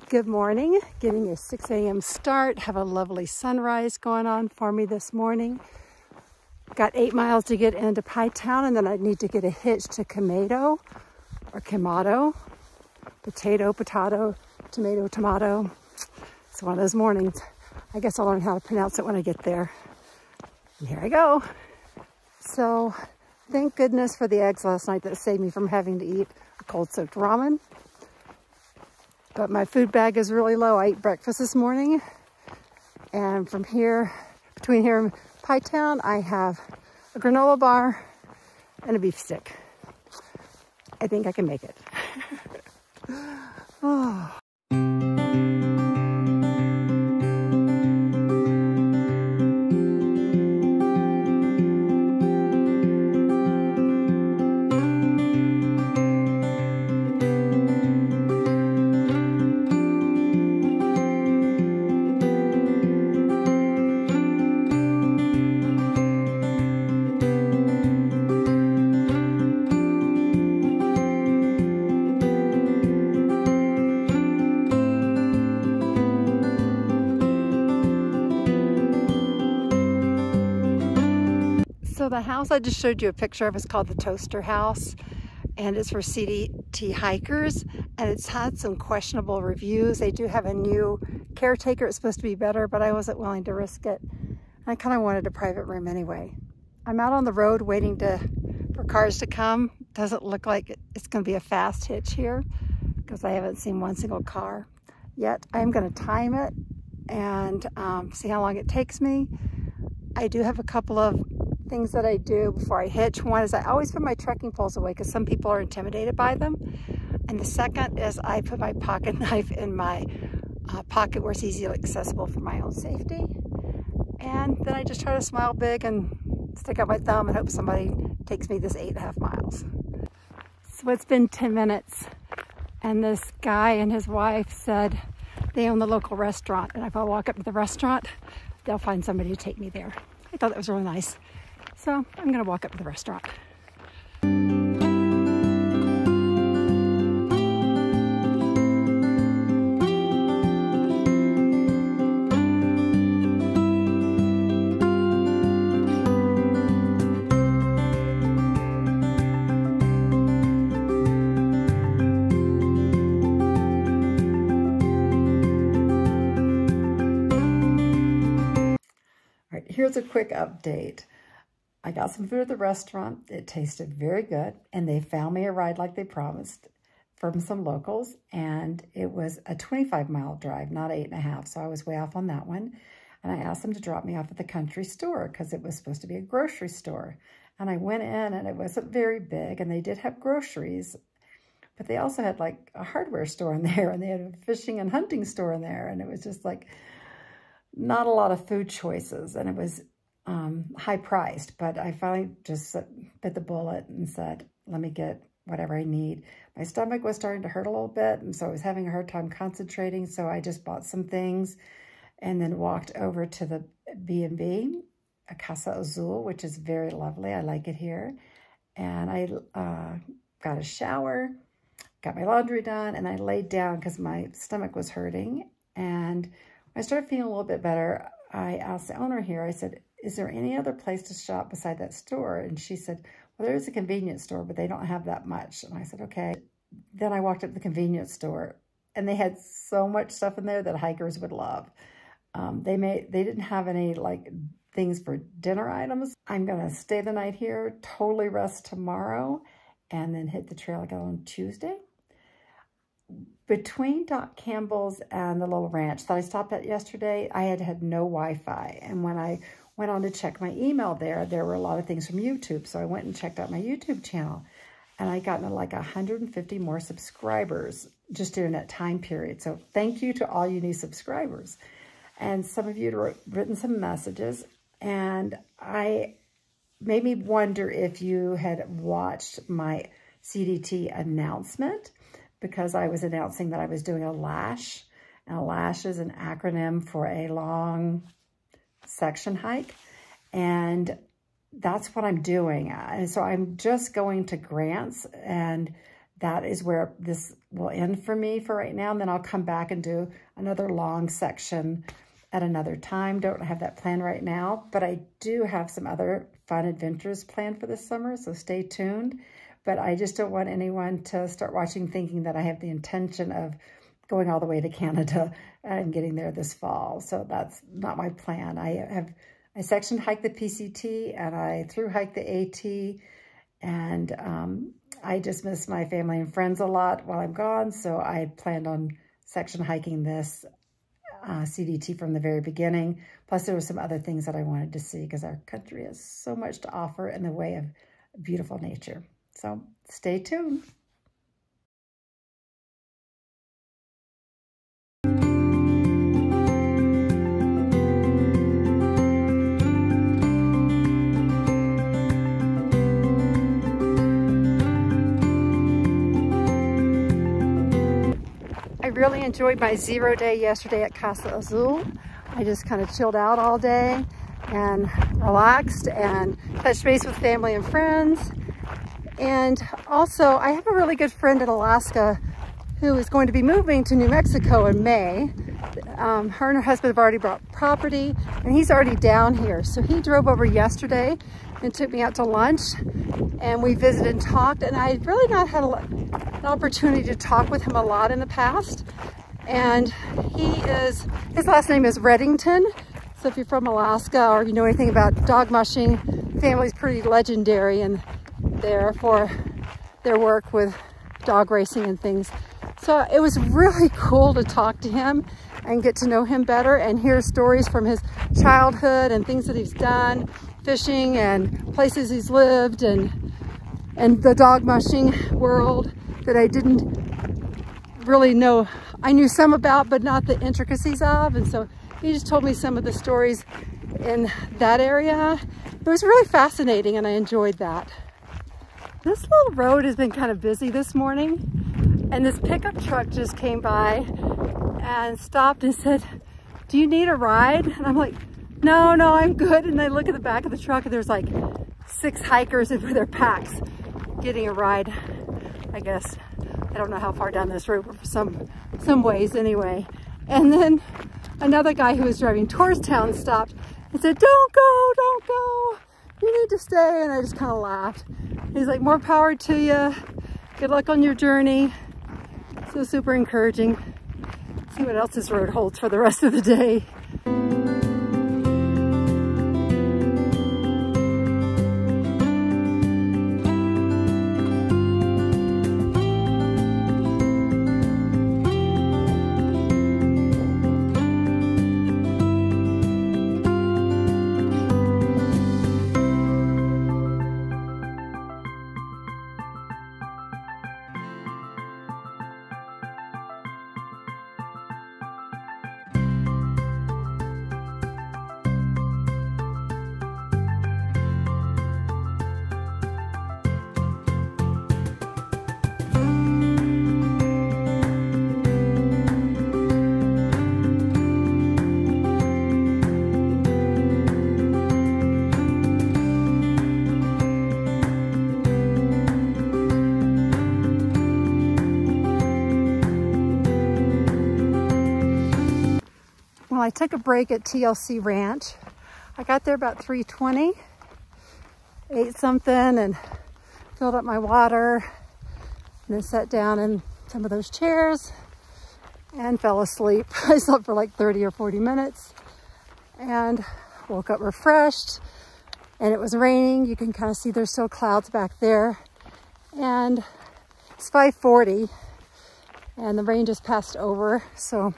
Good morning, getting a 6 a.m. start. Have a lovely sunrise going on for me this morning. Got 8 miles to get into Pie Town, and then I need to get a hitch to Kamado or Kamado. Potato, tomato. It's one of those mornings. I guess I'll learn how to pronounce it when I get there. And here I go. So, thank goodness for the eggs last night that saved me from having to eat a cold soaked ramen. But my food bag is really low. I ate breakfast this morning. And from here, between here and Pie Town, I have a granola bar and a beef stick. I think I can make it. Oh. So the house I just showed you a picture of is called the Toaster House, and it's for CDT hikers, and it's had some questionable reviews. They do have a new caretaker. It's supposed to be better, but I wasn't willing to risk it. I kind of wanted a private room anyway. I'm out on the road waiting for cars to come. Doesn't look like it's going to be a fast hitch here because I haven't seen one single car yet. I'm going to time it and see how long it takes me. I do have a couple of things that I do before I hitch. One is I always put my trekking poles away because some people are intimidated by them. And the second is I put my pocket knife in my pocket where it's easily accessible for my own safety. And then I just try to smile big and stick out my thumb and hope somebody takes me this 8.5 miles. So it's been 10 minutes and this guy and his wife said they own the local restaurant, and if I walk up to the restaurant, they'll find somebody to take me there. I thought that was really nice. So I'm gonna walk up to the restaurant. All right, here's a quick update. I got some food at the restaurant. It tasted very good, and they found me a ride like they promised from some locals, and it was a 25-mile drive, not 8.5, so I was way off on that one. And I asked them to drop me off at the country store because it was supposed to be a grocery store. And I went in, and it wasn't very big, and they did have groceries, but they also had like a hardware store in there, and they had a fishing and hunting store in there, and it was just like not a lot of food choices, and it was high priced, but I finally just bit the bullet and said, let me get whatever I need. My stomach was starting to hurt a little bit, and so I was having a hard time concentrating, so I just bought some things and then walked over to the B&B, a Casa Azul, which is very lovely. I like it here. And I got a shower, got my laundry done, and I laid down because my stomach was hurting. And when I started feeling a little bit better, I asked the owner here, I said, is there any other place to shop beside that store? And she said, well, there's a convenience store, but they don't have that much. And I said, okay. Then I walked up to the convenience store, and they had so much stuff in there that hikers would love. They didn't have any like things for dinner items. I'm gonna stay the night here, totally rest tomorrow, and then hit the trail again on Tuesday. Between Doc Campbell's and the little ranch that I stopped at yesterday, I had no Wi-Fi. And when I went on to check my email there were a lot of things from YouTube. So I went and checked out my YouTube channel, and I got like 150 more subscribers just during that time period. So thank you to all you new subscribers. And some of you had written some messages, and I made me wonder if you had watched my CDT announcement, because I was announcing that I was doing a lash. And a lash is an acronym for a long section hike. And that's what I'm doing. And so I'm just going to Grant's and that is where this will end for me for right now. And then I'll come back and do another long section at another time. Don't have that planned right now, but I do have some other fun adventures planned for this summer, so stay tuned. But I just don't want anyone to start watching thinking that I have the intention of going all the way to Canada and getting there this fall. So that's not my plan. I section hiked the PCT and I through hiked the AT, and I just miss my family and friends a lot while I'm gone. So I planned on section hiking this CDT from the very beginning. Plus there were some other things that I wanted to see because our country has so much to offer in the way of beautiful nature. So stay tuned. I really enjoyed my 0 day yesterday at Casa Azul. I just kind of chilled out all day and relaxed and touched base with family and friends. And also, I have a really good friend in Alaska who is going to be moving to New Mexico in May. Her and her husband have already bought property, and he's already down here. So he drove over yesterday and took me out to lunch, and we visited and talked. And I had really not had an opportunity to talk with him a lot in the past. And his last name is Reddington. So if you're from Alaska or you know anything about dog mushing, the family's pretty legendary and there for their work with dog racing and things. So it was really cool to talk to him and get to know him better and hear stories from his childhood and things that he's done, fishing and places he's lived, and the dog mushing world that I didn't really know. I knew some about, but not the intricacies of. And so he just told me some of the stories in that area. It was really fascinating and I enjoyed that. This little road has been kind of busy this morning, and this pickup truck just came by and stopped and said, "Do you need a ride?" And I'm like, no, I'm good. And I look at the back of the truck and there's like 6 hikers with their packs getting a ride, I guess. I don't know how far down this road, but for some ways anyway. And then another guy who was driving towards town stopped and said, don't go, you need to stay. And I just kind of laughed. He's like, more power to you. Good luck on your journey. So super encouraging. See what else this road holds for the rest of the day. Well, I took a break at TLC Ranch. I got there about 3:20, ate something and filled up my water, and then sat down in some of those chairs and fell asleep. I slept for like 30 or 40 minutes and woke up refreshed, and it was raining. You can kind of see there's still clouds back there, and it's 5:40 and the rain just passed over. So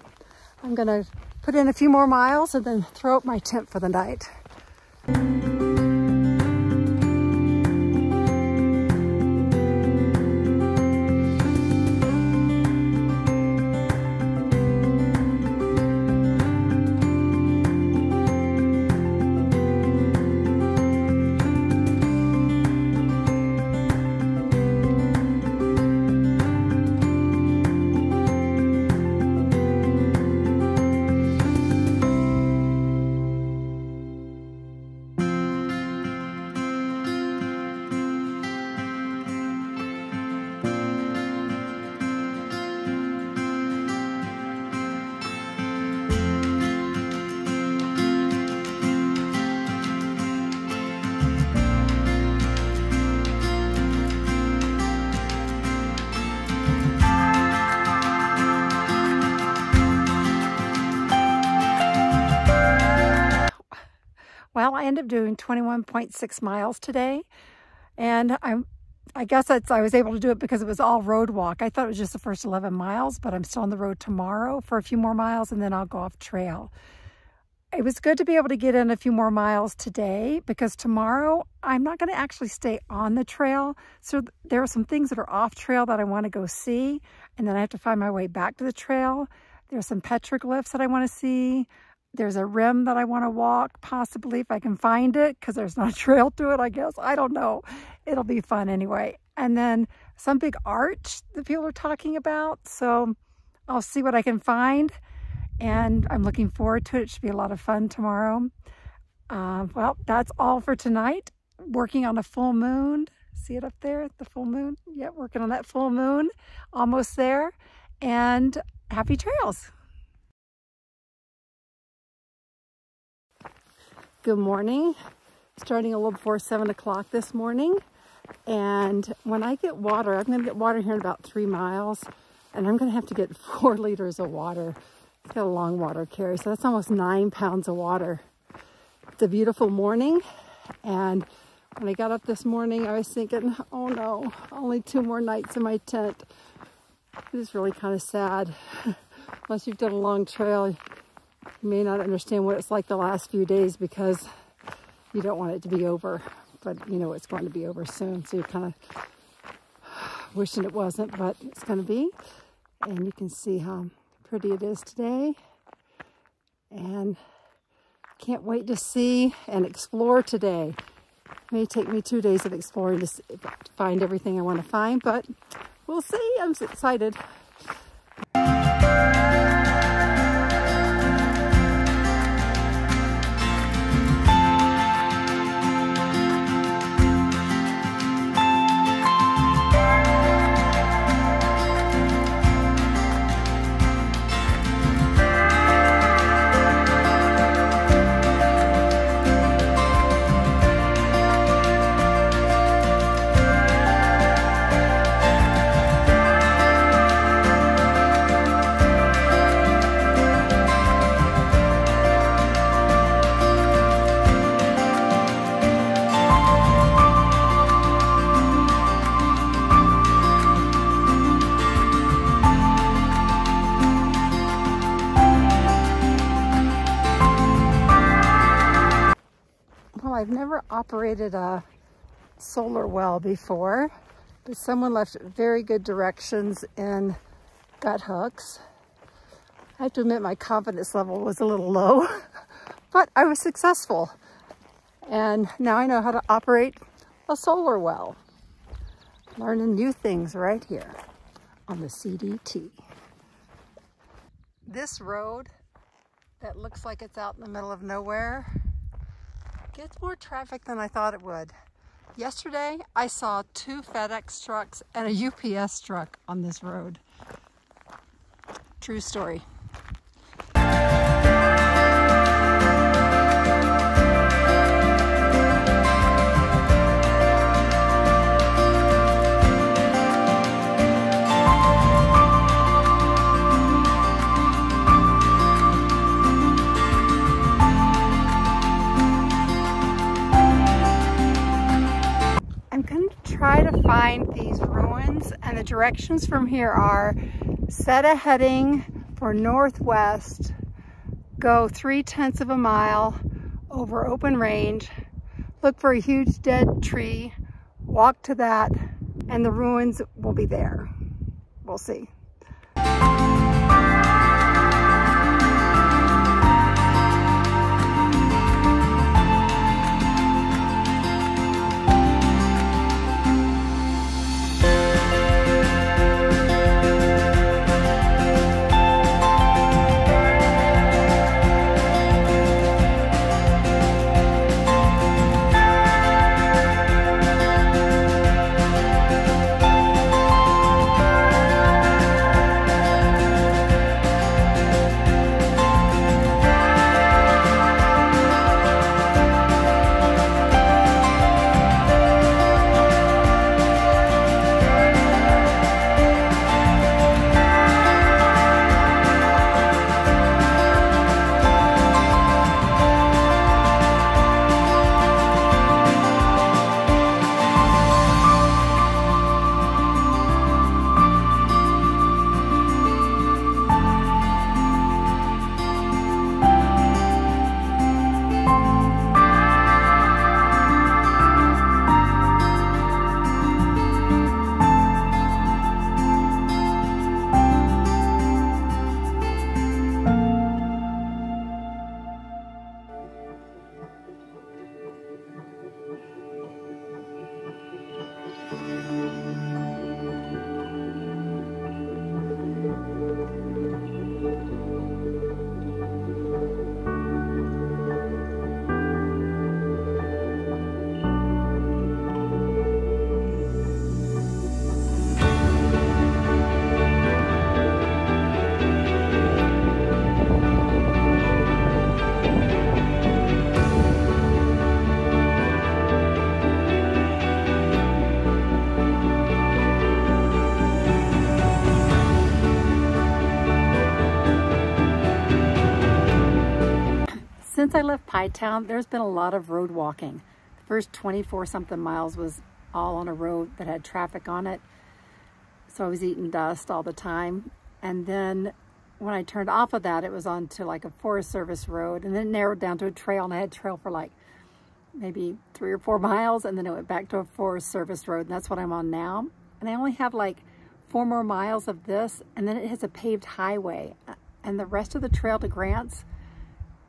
I'm gonna put in a few more miles and then throw up my tent for the night. Well, I ended up doing 21.6 miles today, and I guess I was able to do it because it was all road walk. I thought it was just the first 11 miles, but I'm still on the road tomorrow for a few more miles, and then I'll go off trail. It was good to be able to get in a few more miles today because tomorrow I'm not going to actually stay on the trail. So there are some things that are off trail that I want to go see, and then I have to find my way back to the trail. There's some petroglyphs that I want to see. There's a rim that I want to walk, possibly if I can find it, because there's not a trail to it, I guess. I don't know. It'll be fun anyway. And then some big arch that people are talking about. So I'll see what I can find. And I'm looking forward to it. It should be a lot of fun tomorrow. Well, that's all for tonight. Working on a full moon. See it up there, the full moon? Yeah, working on that full moon. Almost there. And happy trails. Good morning. Starting a little before 7 o'clock this morning. And when I get water, I'm going to get water here in about 3 miles. And I'm going to have to get 4 liters of water. It's got a long water carry, so that's almost 9 pounds of water. It's a beautiful morning, and when I got up this morning, I was thinking, oh no, only 2 more nights in my tent. This is really kind of sad. Unless you've done a long trail, you may not understand what it's like the last few days because you don't want it to be over, but you know it's going to be over soon, so you're kind of wishing it wasn't, but it's going to be, and you can see how pretty it is today, and can't wait to see and explore today. It may take me 2 days of exploring to find everything I want to find, but we'll see. I'm excited. I've never operated a solar well before, but someone left very good directions in gut hooks. I have to admit my confidence level was a little low, but I was successful. And now I know how to operate a solar well. Learning new things right here on the CDT. This road that looks like it's out in the middle of nowhere gets more traffic than I thought it would. Yesterday, I saw 2 FedEx trucks and a UPS truck on this road. True story. Try to find these ruins, and the directions from here are set a heading for northwest, go 3/10 of a mile over open range, look for a huge dead tree, walk to that, and the ruins will be there. We'll see. Since I left Pie Town, there's been a lot of road walking. The first 24-something miles was all on a road that had traffic on it. So I was eating dust all the time. And then when I turned off of that, it was onto like a Forest Service road, and then it narrowed down to a trail, and I had trail for like maybe 3 or 4 miles, and then it went back to a Forest Service road, and that's what I'm on now. And I only have like 4 more miles of this, and then it has a paved highway, and the rest of the trail to Grants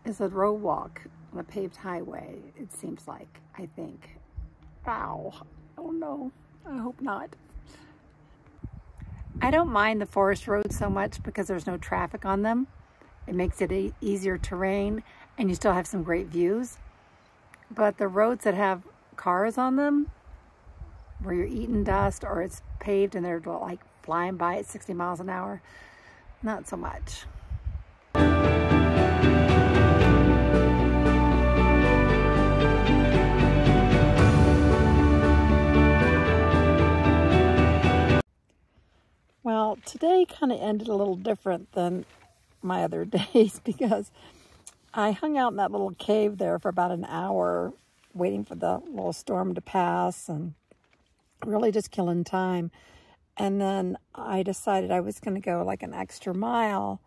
is a road walk on a paved highway, it seems like, I think. Wow. Oh no, I hope not. I don't mind the forest roads so much because there's no traffic on them. It makes it easier terrain, and you still have some great views. But the roads that have cars on them, where you're eating dust or it's paved and they're like flying by at 60 miles an hour, not so much. Well, today kind of ended a little different than my other days because I hung out in that little cave there for about an hour waiting for the little storm to pass and really just killing time. And then I decided I was going to go like an extra mile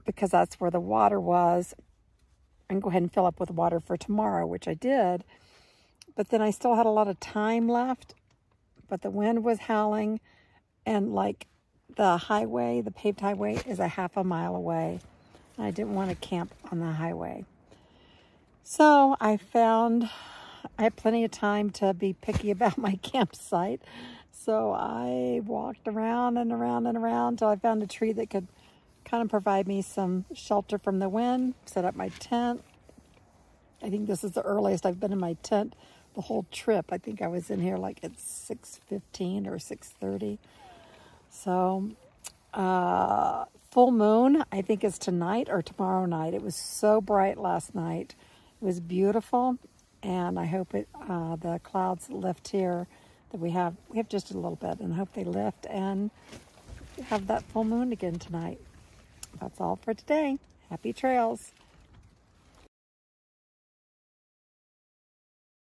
because that's where the water was, and go ahead and fill up with water for tomorrow, which I did. But then I still had a lot of time left, but the wind was howling, and like the highway, the paved highway, is a half a mile away. I didn't want to camp on the highway. So I had plenty of time to be picky about my campsite. So I walked around and around and around until I found a tree that could kind of provide me some shelter from the wind, set up my tent. I think this is the earliest I've been in my tent the whole trip. I think I was in here like at 6:15 or 6:30. So, full moon, I think is tonight or tomorrow night. It was so bright last night. It was beautiful, and I hope the clouds lift here. That we have just a little bit, and I hope they lift and have that full moon again tonight. That's all for today. Happy trails.